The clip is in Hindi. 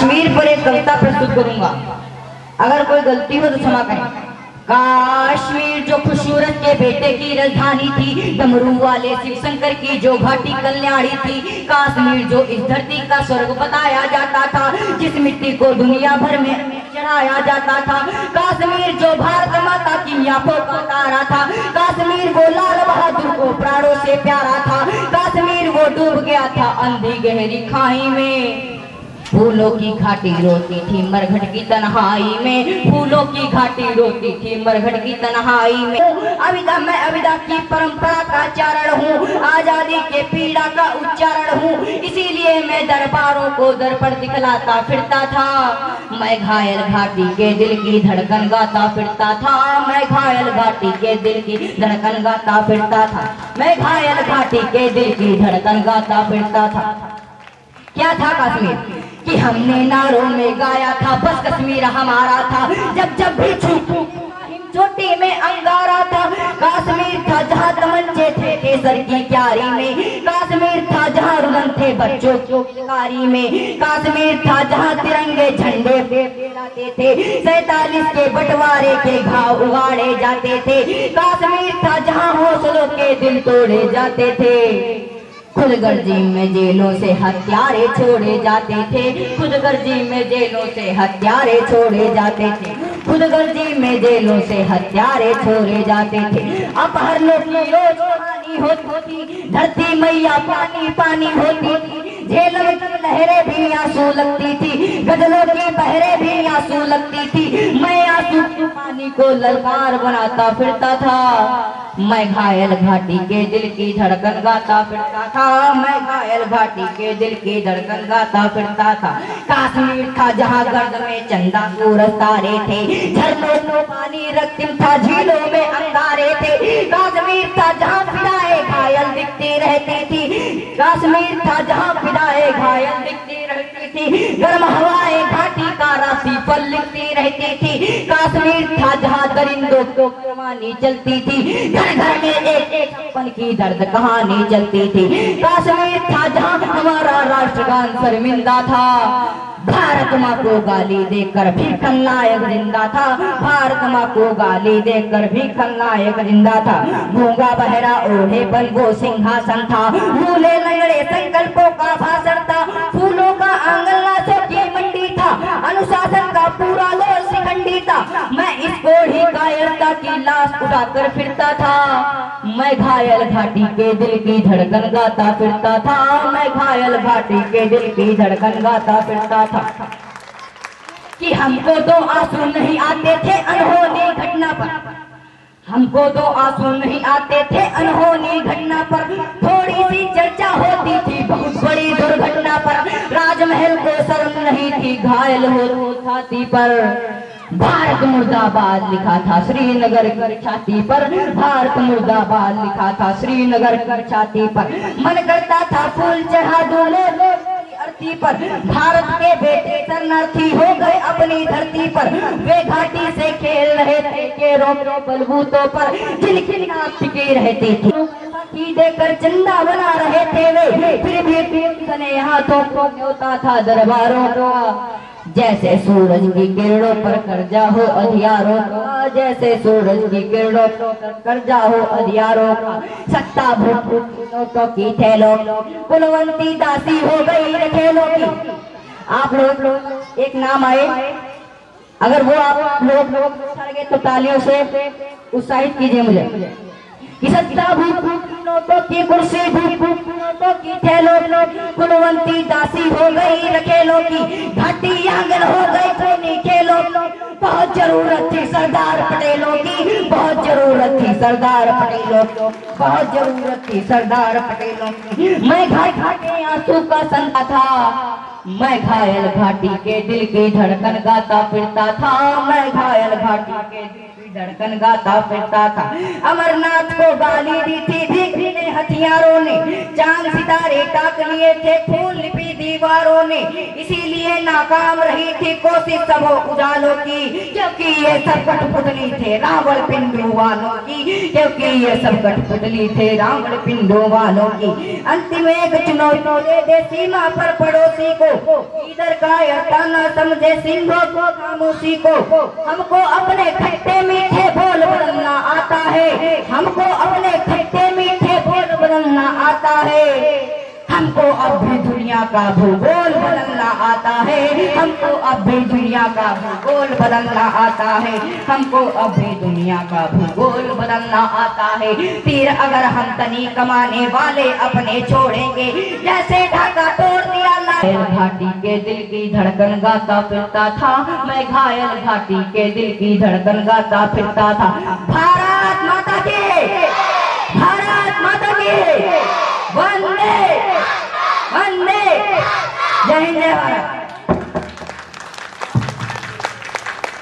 कश्मीर पर एक कविता प्रस्तुत करूंगा, अगर कोई गलती हो तो क्षमा करें। कश्मीर जो खूबसूरत के बेटे की राजधानी थी, डमरू वाले शिव शंकर की जो घाटी कल्याणी थी। कश्मीर जो इस धरती का स्वर्ग बताया जाता था, जिस मिट्टी को दुनिया भर में चढ़ाया जाता था। कश्मीर जो भारत माता की आंखों का तारा था। कश्मीर वो लाल बहादुर को प्राणों से प्यारा था। कश्मीर वो डूब गया था अंधी गहरी खाई में। फूलों की घाटी रोती थी मरघट की तन्हाई में। फूलों की घाटी रोती थी मरघट की तन्हाई में। अविदा मैं अविदा की परंपरा का चारण हूँ, आजादी के पीड़ा का उच्चारण हूँ। इसीलिए मैं दरबारों को दर पर दिखलाता फिरता था। मैं घायल घाटी के दिल की धड़कन गाता फिरता था। मैं घायल घाटी के दिल की धड़कन गाता फिरता था। मैं घायल घाटी के दिल की धड़कन गाता फिरता था। क्या था कश्मीर कि हमने नारों में गाया था, बस कश्मीर हमारा था। जब जब भी चोटी में अंगारा था। कश्मीर था जहाँ तमंचे थे केसर की क्यारी में। कश्मीर था जहाँ रुदन थे बच्चों की चिंगारी में। कश्मीर था जहाँ तिरंगे झंडे फहराते थे, 47 के बंटवारे के घाव उगाड़े जाते थे। कश्मीर था जहाँ हौसलों के दिल तोड़े जाते थे। खुदगर्जी में जेलों से हत्यारे छोड़े जाते थे। खुदगर्जी में जेलों से हत्यारे छोड़े जाते थे। खुदगर्जी में जेलों से हत्यारे छोड़े जाते थे। अपहरणों की रोज कहानी होती, धरती मैया पानी पानी होती थी। झेलम की लहरें भी आंसू लगती थी, गजलों की बहरें भी आंसू लगती थी। मैं आंसू के पानी को ललकार बनाता फिरता था। मैं घायल घाटी के दिल की धड़कन गाता फिरता था। मैं घायल घाटी के दिल की धड़कन गाता फिरता था। कश्मीर था जहाँ गर्द में चंदा सूरज तारे थे, झरनों में पानी रक्तिम था, झीलों में अंगारे थे। कश्मीर था जहाँ फिदाएं घायल दिखती रहती थी। कश्मीर था जहाँ फिदाएं घायल दिखती रहती थी। गर्म हवाएं घाटी का राशि पर लिखती रहती थी। कश्मीर था जहाँ दरिंदों को कहानी चलती थी, घर घर में एक अपन की दर्द कहानी चलती थी। कश्मीर था जहाँ हमारा राष्ट्रगान शर्मिंदा था। भारत माँ को गाली देकर भी खलनायक जिंदा था। भारत माँ को गाली देकर भी खलनायक जिंदा था। गूंगा बहरा ओढ़े बन वो सिंहासन था, भूले लंगड़े संकल्पों का भाषण था। फूलों का आंगन लाशों की मंडी था, अनुशासन का पूरा लोल शिखंडी था। मैं इस कोढ़ी कायरता की लाश उठाकर फिरता था। मैं घायल घाटी के दिल की धड़कन गाता फिरता था। मैं घायल घाटी के दिल की धड़कन गाता फिरता था। कि हमको दो आंसू नहीं आते थे अनहोनी घटना पर। हमको दो आंसू नहीं आते थे अनहोनी घटना पर। थोड़ी सी चर्चा होती थी बहुत बड़ी दुर्घटना पर। राजमहल को शर्म नहीं थी घायल हो छाती पर। भारत मुर्दाबाद लिखा था श्रीनगर की छाती पर। भारत मुर्दाबाद लिखा था श्रीनगर की छाती पर। मन करता था फूल चढ़ा दूं धरती पर। भारत के बेटे शरणार्थी हो गए अपनी धरती पर। वे घाटी से खेल रहे थे केरों बलबूतों पर, जिनकी नाक टिकी रहती थी की देकर चंदा बना रहे थे वे। फिर भी सने हाथों को न्योता था दरबारों का। जैसे सूरज की किरणों पर कर्जा हो अधियारों का, जैसे सूरज की किरणों पर कर्जा हो अधियारों का। सत्ता भूतों की थैलों कुलवंती दासी हो गई रखेलों की। आप लोग एक नाम आए, अगर वो आप लोग उछल गए तो तालियों से उत्साहित कीजिए मुझे। कि सत्ता भूतों की कुर्सी भूतों की थैलों कुलवंती दासी हो गई रखेलों की। घाटी आंगन हो गई खूनी खेलों। बहुत जरूरत थी सरदार पटेलों की, बहुत जरूरत थी सरदार पटेलों की, बहुत जरूरत थी सरदार पटेलों की। मैं घाटी आंसू का संता था। मैं घायल घाटी के दिल की धड़कन गाता फिरता था। मैं घायल घाटी के दिल की धड़कन गाता फिरता था। अमरनाथ को गाली दी थी, हथियारों ने, चांद सितारे ताक लिए थे फूल लिपि दीवारों ने, इसीलिए नाकाम रही थी कोशिश सब उजालों की, क्योंकि ये सब कठपुतली थे रावण पिंडों वालों की, क्योंकि ये सब कठपुतली थे रावण पिंडों वालों की। अंतिम एक चुनौती दे सीमा पर पड़ोसी को, इधर का न समझे सिंधों को खामोशी को, हमको अपने खट्टे मीठे बोल बदलना आता है, हमको अपने खट्टे मीठे बोल बदलना आता है, हमको अब भी दुनिया का भूगोल बदलना आता है, हमको अब भी दुनिया का भूगोल बदलना आता है, हमको अब भी दुनिया का भूगोल बदलना आता है। तीर अगर हम तनी कमाने वाले अपने छोड़ेंगे, जैसे ढाका तोड़ दिया घायल घाटी के दिल की धड़कन गाता फिरता था, मैं घायल घाटी के दिल की धड़कन गाता फिरता था। भारत माता की, भारत माता की, वंदे वंदे, जय हिंद जय भारत।